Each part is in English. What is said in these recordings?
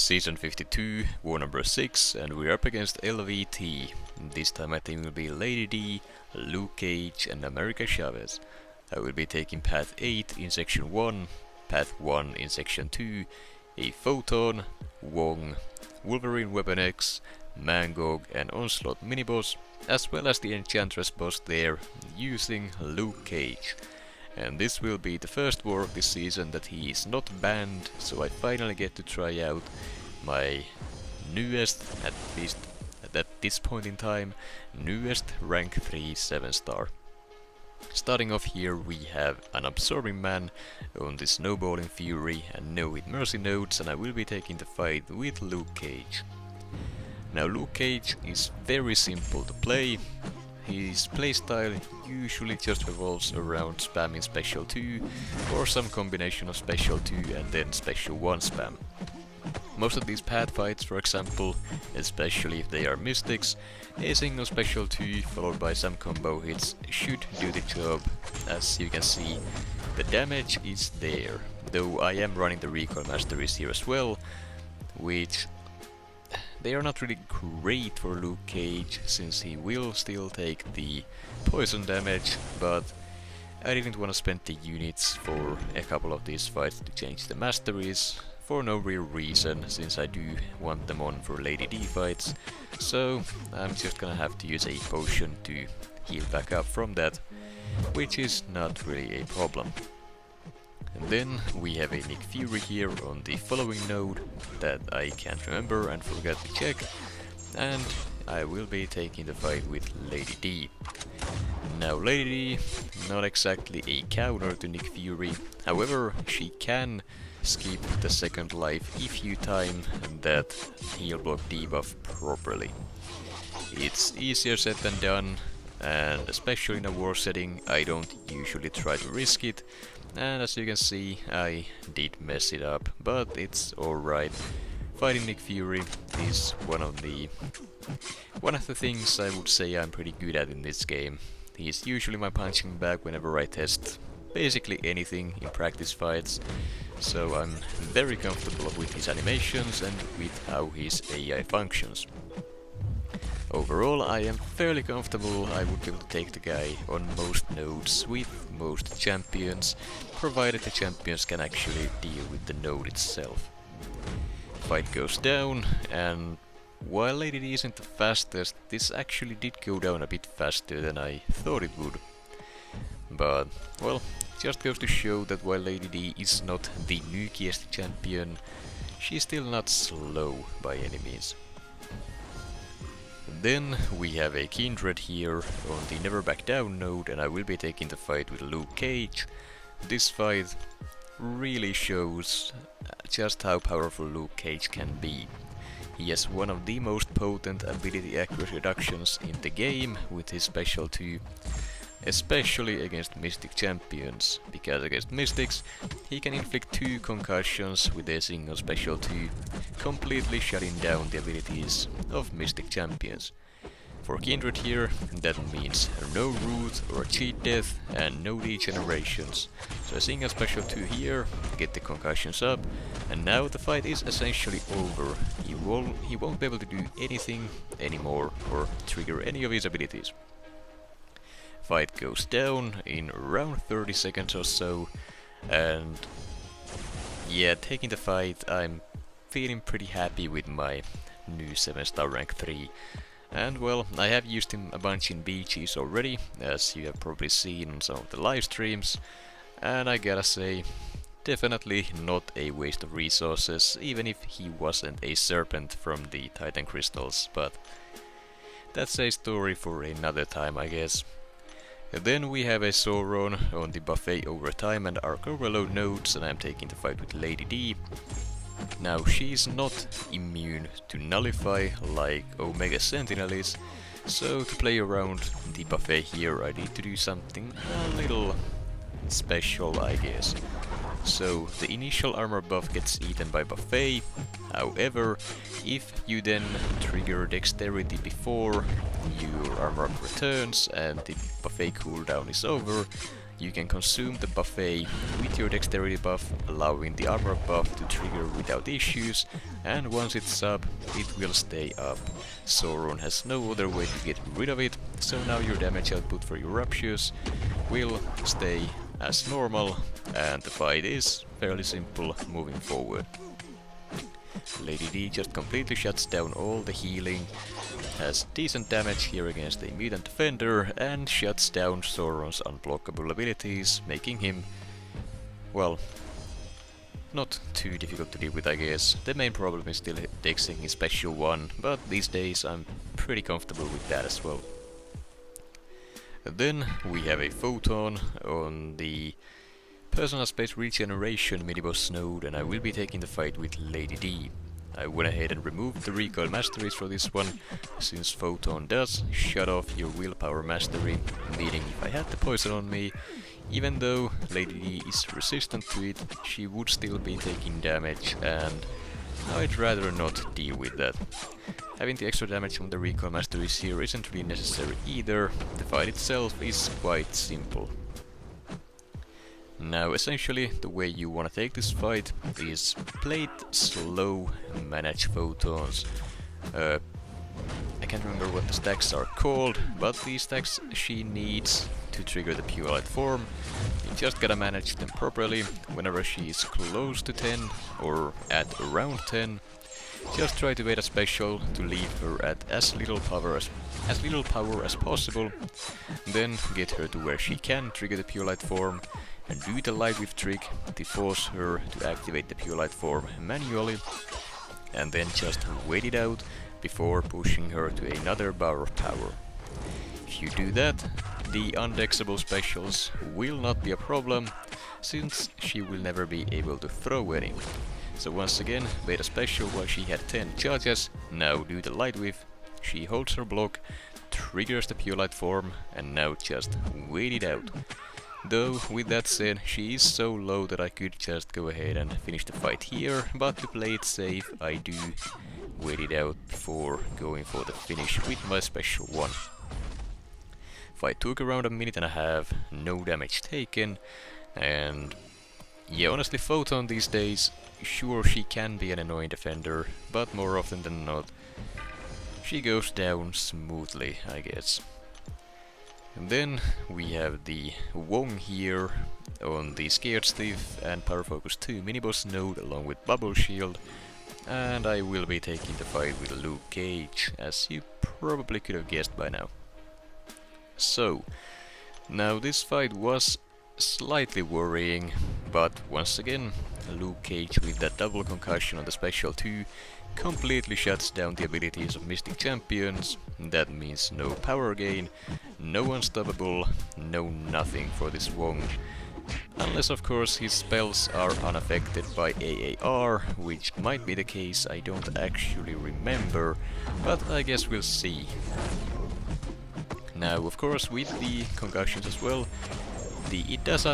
Season 52, war number 6, and we're up against LVT. This time I think it will be Lady D, Luke Cage and America Chavez. I will be taking Path 8 in Section 1, Path 1 in Section 2, a Photon, Wong, Wolverine Weapon X, Mangog and Onslaught miniboss, as well as the Enchantress boss there, using Luke Cage. And this will be the first war of this season that he is not banned, so I finally get to try out my newest, at least at this point in time, newest rank 3 7-star. Starting off here we have an Absorbing Man on the Snowballing Fury and no with Mercy nodes, and I will be taking the fight with Luke Cage. Now Luke Cage is very simple to play. His playstyle usually just revolves around spamming Special 2 or some combination of Special 2 and then Special 1 spam. Most of these pad fights, for example, especially if they are mystics, a single Special 2 followed by some combo hits should do the job. As you can see, the damage is there, though I am running the recoil masteries here as well, which they are not really great for Luke Cage, since he will still take the poison damage, but I didn't want to spend the units for a couple of these fights to change the masteries, for no real reason, since I do want them on for Lady D fights, so I'm just gonna have to use a potion to heal back up from that, which is not really a problem. And then we have a Nick Fury here on the following node that I can't remember and forgot to check, and I will be taking the fight with Lady D. Now Lady D, not exactly a counter to Nick Fury, however she can skip the second life if you time that heal block debuff properly. It's easier said than done, and especially in a war setting I don't usually try to risk it. And as you can see, I did mess it up, but it's alright. Fighting Nick Fury is one of the things I would say I'm pretty good at in this game. He's usually my punching bag whenever I test basically anything in practice fights, so I'm very comfortable with his animations and with how his AI functions. Overall, I am fairly comfortable. I would be able to take the guy on most nodes with most champions, provided the champions can actually deal with the node itself. Fight goes down, and while Lady D isn't the fastest, this actually did go down a bit faster than I thought it would. But, well, just goes to show that while Lady D is not the nukiest champion, she's still not slow by any means. Then we have a Kindred here on the Never Back Down node, and I will be taking the fight with Luke Cage. This fight really shows just how powerful Luke Cage can be. He has one of the most potent ability accuracy reductions in the game with his Special 2, especially against Mystic champions, because against Mystics he can inflict 2 concussions with a single Special 2, completely shutting down the abilities of Mystic champions. For Kindred here, that means no root or cheat death and no degenerations. So a single Special 2 here, get the concussions up, and now the fight is essentially over. He won't be able to do anything anymore or trigger any of his abilities. Fight goes down in around 30 seconds or so, and yeah, taking the fight, I'm feeling pretty happy with my new 7-star rank 3. And well, I have used him a bunch in BGs already, as you have probably seen on some of the live streams, and I gotta say, definitely not a waste of resources, even if he wasn't a serpent from the Titan crystals, but that's a story for another time, I guess. And then we have a Sauron on the Buffet Overtime and Arc Overload nodes, and I'm taking the fight with Lady D. Now she's not immune to Nullify like Omega Sentinel is, so to play around the Buffet here I need to do something a little special, I guess. So the initial armor buff gets eaten by Buffet, however, if you then trigger Dexterity before your armor returns and the Buffet cooldown is over, you can consume the buffet with your dexterity buff, allowing the armor buff to trigger without issues, and once it's up, it will stay up. Sauron has no other way to get rid of it, so now your damage output for your Raptures will stay as normal, and the fight is fairly simple moving forward. Lady D just completely shuts down all the healing, has decent damage here against a mutant defender, and shuts down Sauron's unblockable abilities, making him, well, not too difficult to deal with, I guess. The main problem is still dexing his special one, but these days I'm pretty comfortable with that as well. And then we have a Photon on the Personal Space Regeneration mini-boss node, and I will be taking the fight with Lady D. I went ahead and removed the recoil masteries for this one, since Photon does shut off your willpower mastery, meaning if I had the poison on me, even though Lady D is resistant to it, she would still be taking damage, and I'd rather not deal with that. Having the extra damage from the recoil masteries here isn't really necessary either. The fight itself is quite simple. Now, essentially, the way you want to take this fight is play it slow, manage Photons. I can't remember what the stacks are called, but the stacks she needs to trigger the pure light form. You just gotta manage them properly. Whenever she is close to 10 or at around 10, just try to wait a special to leave her at as little power as possible. Then get her to where she can trigger the pure light form, and do the light whip trick to force her to activate the pure light form manually, and then just wait it out before pushing her to another bar of power. If you do that, the undexable specials will not be a problem, since she will never be able to throw any. So once again, wait a special while she had 10 charges, now do the light whip, she holds her block, triggers the pure light form, and now just wait it out. Though, with that said, she is so low that I could just go ahead and finish the fight here, but to play it safe, I do wait it out before going for the finish with my special one. Fight took around a minute and a half, no damage taken, and yeah, honestly, Photon these days, sure, she can be an annoying defender, but more often than not, she goes down smoothly, I guess. And then we have the Wong here on the Scared Stiff and Power Focus 2 mini-boss node along with Bubble Shield, and I will be taking the fight with Luke Cage, as you probably could have guessed by now. So, now this fight was slightly worrying, but once again, Luke Cage with that double concussion on the special 2 completely shuts down the abilities of Mystic Champions. That means no power gain, no unstoppable, no nothing for this Wong. Unless of course his spells are unaffected by AAR, which might be the case, I don't actually remember, but I guess we'll see. Now of course with the concussions as well, it does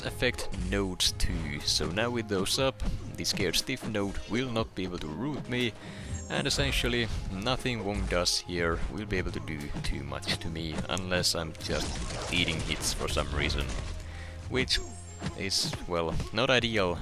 affect nodes too, so now with those up, the Scared Stiff node will not be able to root me, and essentially nothing Wong does here will be able to do too much to me, unless I'm just eating hits for some reason, which is, well, not ideal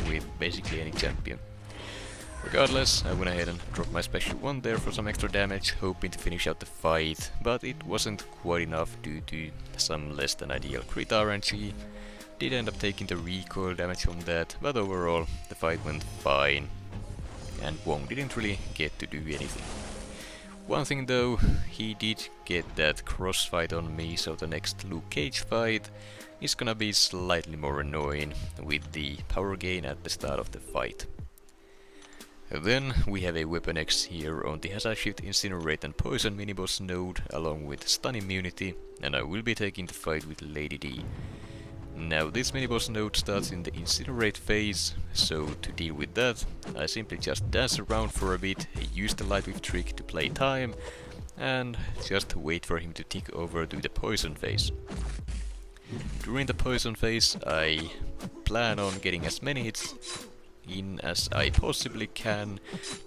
with basically any champion. Regardless, I went ahead and dropped my special one there for some extra damage, hoping to finish out the fight, but it wasn't quite enough due to some less than ideal crit RNG. Did end up taking the recoil damage from that, but overall the fight went fine, and Wong didn't really get to do anything. One thing though, he did get that crossfight on me, so the next Luke Cage fight is gonna be slightly more annoying with the power gain at the start of the fight. Then we have a Weapon X here on the Hazard Shift, Incinerate and Poison mini-boss node along with Stun Immunity, and I will be taking the fight with Lady D. Now this mini-boss node starts in the Incinerate phase, so to deal with that, I simply just dance around for a bit, use the Light Whip trick to play time, and just wait for him to tick over to the Poison phase. During the Poison phase, I plan on getting as many hits in as I possibly can,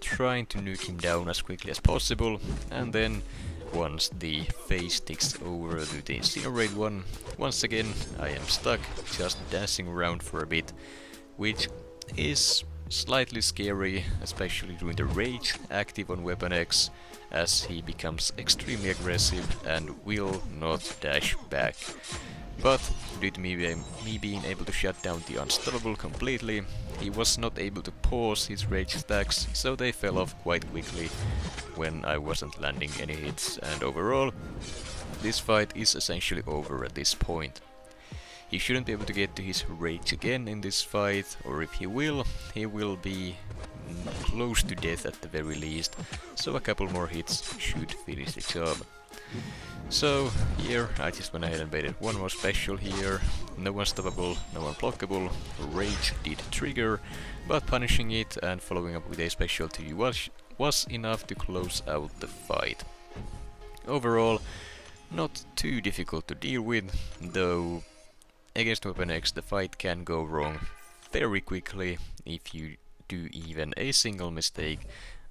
trying to nuke him down as quickly as possible, and then once the phase ticks over to the Incinerate one. Once again, I am stuck, just dancing around for a bit, which is slightly scary, especially during the rage active on Weapon X, as he becomes extremely aggressive and will not dash back. But due to me being able to shut down the Unstoppable completely, he was not able to pause his rage stacks, so they fell off quite quickly when I wasn't landing any hits, and overall, this fight is essentially over at this point. He shouldn't be able to get to his rage again in this fight, or if he will be close to death at the very least, so a couple more hits should finish the job. So here I just went ahead and baited one more special here, no unstoppable, no unblockable, rage did trigger, but punishing it and following up with a special 2 was enough to close out the fight. Overall, not too difficult to deal with, though against Weapon X the fight can go wrong very quickly if you do even a single mistake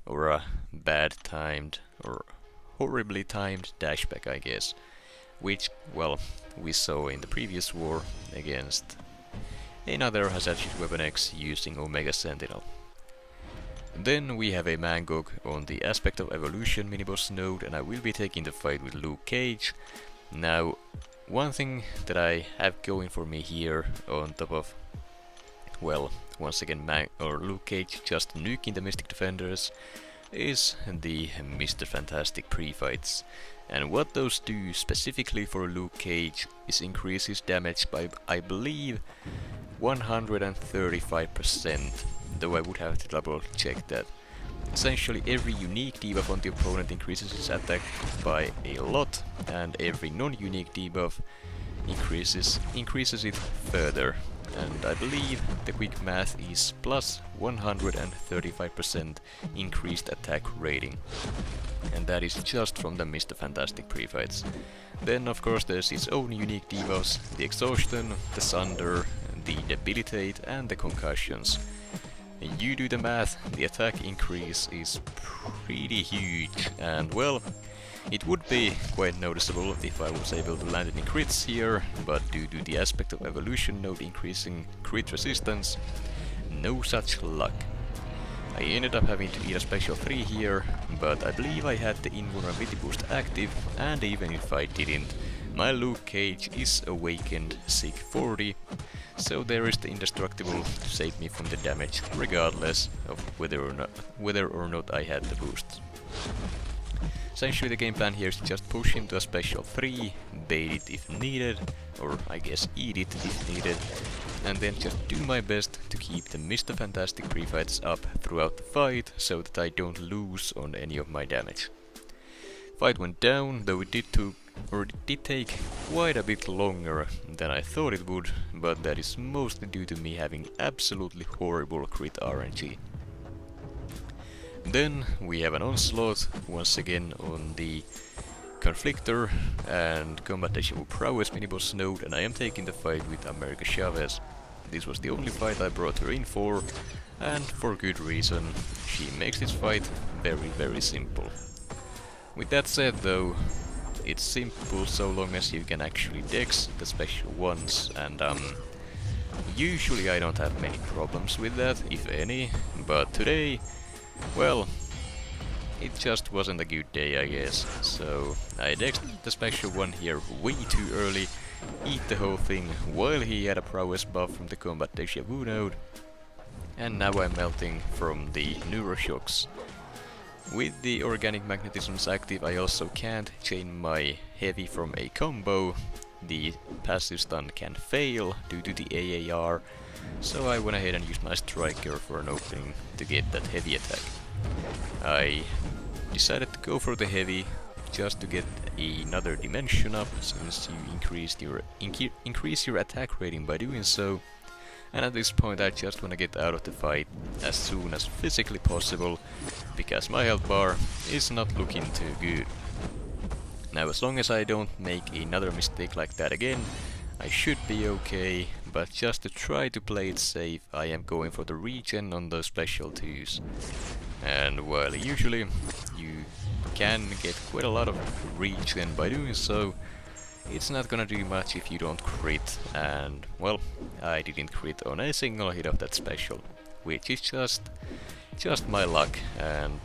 or a bad timed or horribly timed dashback, I guess, which, well, we saw in the previous war against another Hazardous Weapon X using Omega Sentinel. Then we have a Mangog on the Aspect of Evolution miniboss node, and I will be taking the fight with Luke Cage. Now, one thing that I have going for me here, on top of, well, once again Luke Cage just nuking the Mystic Defenders, is the Mr. Fantastic pre-fights. And what those do specifically for Luke Cage is increase his damage by, I believe, 135%, though I would have to double check that. Essentially every unique debuff on the opponent increases his attack by a lot, and every non-unique debuff increases it further. And I believe the quick math is plus 135% increased attack rating. And that is just from the Mr. Fantastic pre-fights. Then of course there's his own unique debuffs, the Exhaustion, the Sunder, the Debilitate and the Concussions. And you do the math, the attack increase is pretty huge, and well, it would be quite noticeable if I was able to land any crits here, but due to the Aspect of Evolution node increasing crit resistance, no such luck. I ended up having to eat a special 3 here, but I believe I had the invulnerability boost active, and even if I didn't, my Luke Cage is awakened Sig 40, so there is the indestructible to save me from the damage, regardless of whether or not I had the boost. Essentially the game plan here is to just push him to a special 3, bait it if needed, or I guess eat it if needed, and then just do my best to keep the Mr. Fantastic pre-fights up throughout the fight, so that I don't lose on any of my damage. Fight went down, though it did take quite a bit longer than I thought it would, but that is mostly due to me having absolutely horrible crit RNG. Then we have an Onslaught, once again on the Conflictor and Combat Deja-Vu Prowess miniboss node, and I am taking the fight with America Chavez. This was the only fight I brought her in for, and for good reason. She makes this fight very, very simple. With that said though, it's simple so long as you can actually dex the special ones, and usually I don't have many problems with that, if any, but today, well, it just wasn't a good day, I guess. So I dexed the special one here way too early, eat the whole thing while he had a prowess buff from the Combat Deja-Vu node, and now I'm melting from the Neuroshocks. With the Organic Magnetisms active, I also can't chain my heavy from a combo. The passive stun can fail due to the AAR, so I went ahead and used my Striker for an opening to get that heavy attack. I decided to go for the heavy just to get another dimension up, since you increase your attack rating by doing so. And at this point I just want to get out of the fight as soon as physically possible, because my health bar is not looking too good. Now as long as I don't make another mistake like that again, I should be okay, but just to try to play it safe, I am going for the regen on those special 2s. And while usually you can get quite a lot of reach, and by doing so, it's not gonna do much if you don't crit, and well, I didn't crit on a single hit of that special, which is just my luck, and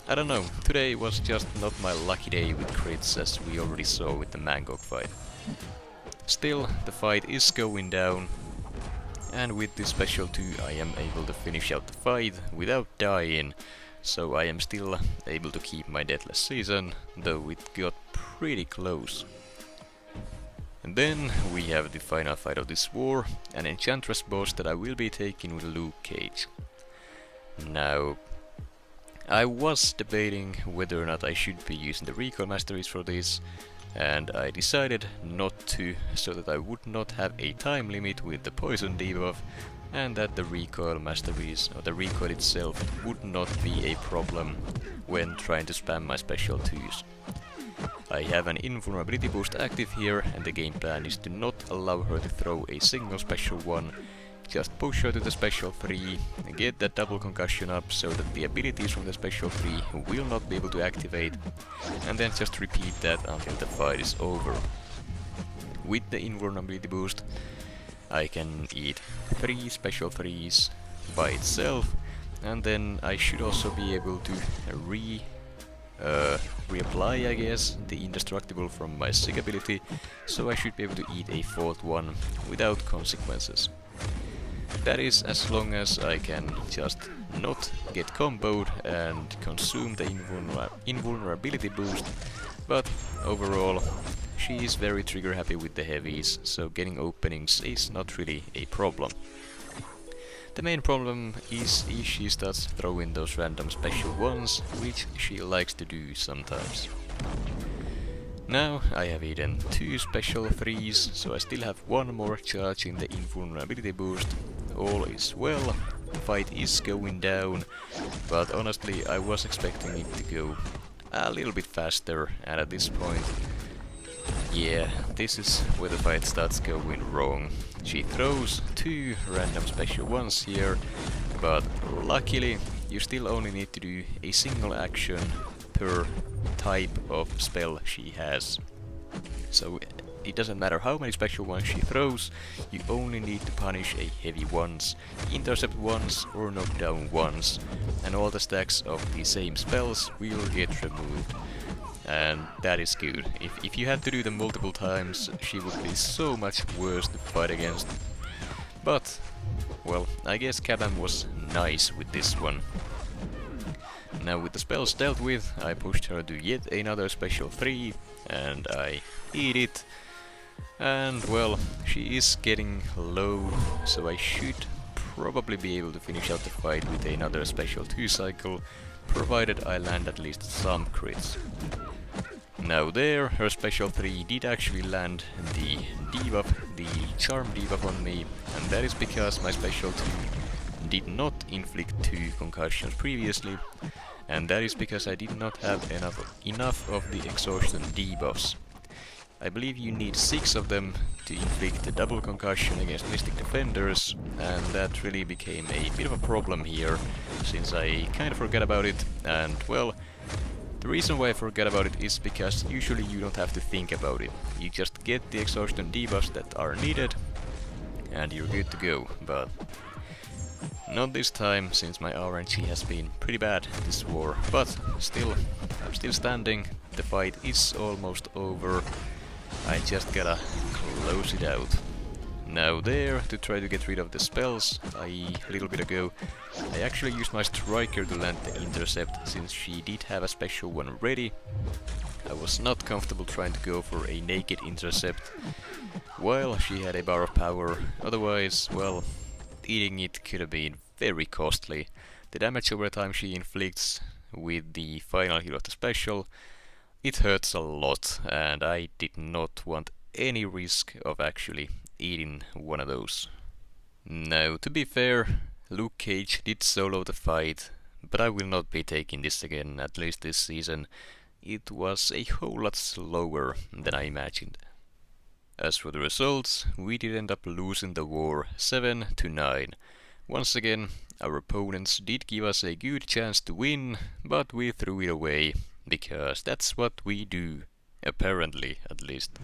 I don't know, today was just not my lucky day with crits, as we already saw with the Mangog fight. Still, the fight is going down, and with this special 2 I am able to finish out the fight without dying, so I am still able to keep my deathless season, though it got pretty close. And then we have the final fight of this war, an Enchantress boss that I will be taking with Luke Cage. Now, I was debating whether or not I should be using the recoil masteries for this, and I decided not to, so that I would not have a time limit with the poison debuff, and that the recoil masteries, or the recoil itself, would not be a problem when trying to spam my special 2s. I have an invulnerability boost active here, and the game plan is to not allow her to throw a single special 1, just push her to the special 3, get that double concussion up so that the abilities from the special 3 will not be able to activate, and then just repeat that until the fight is over. With the invulnerability boost, I can eat 3 special 3s by itself, and then I should also be able to reapply, I guess, the indestructible from my sick ability, so I should be able to eat a 4th one without consequences. That is as long as I can just not get comboed and consume the invulnerability boost, but overall she is very trigger happy with the heavies, so getting openings is not really a problem. The main problem is if she starts throwing those random special 1s, which she likes to do sometimes. Now I have eaten 2 special 3s, so I still have 1 more charge in the invulnerability boost. All is well, the fight is going down, but honestly I was expecting it to go a little bit faster, and at this point, yeah, this is where the fight starts going wrong. She throws 2 random special 1s here, but luckily you still only need to do a single action per type of spell she has. So it doesn't matter how many special 1s she throws, you only need to punish a heavy 1s, intercept 1s or knock down 1s, and all the stacks of the same spells will get removed. And that is good. If you had to do them multiple times, she would be so much worse to fight against. But, well, I guess Kabam was nice with this one. Now with the spells dealt with, I pushed her to yet another special 3, and I eat it. And well, she is getting low, so I should probably be able to finish out the fight with another special 2 cycle, provided I land at least some crits. Now there, her special 3 did actually land the debuff, the charm debuff on me, and that is because my special 2 did not inflict 2 concussions previously, and that is because I did not have enough of the exhaustion debuffs. I believe you need 6 of them to inflict a double concussion against Mystic Defenders, and that really became a bit of a problem here, since I kind of forgot about it, and well, the reason why I forgot about it is because usually you don't have to think about it. You just get the exhaustion debuffs that are needed, and you're good to go, but not this time, since my RNG has been pretty bad this war, but still, I'm still standing, the fight is almost over, I just gotta close it out. Now there, to try to get rid of the spells, a little bit ago, I actually used my striker to land the intercept, since she did have a special 1 ready. I was not comfortable trying to go for a naked intercept, while she had a bar of power, otherwise, well, eating it could have been very costly. The damage over time she inflicts with the final hit of the special, it hurts a lot, and I did not want any risk of actually eating one of those. Now, to be fair, Luke Cage did solo the fight, but I will not be taking this again, at least this season. It was a whole lot slower than I imagined. As for the results, we did end up losing the war 7-9. Once again, our opponents did give us a good chance to win, but we threw it away. because that's what we do. Apparently, at least.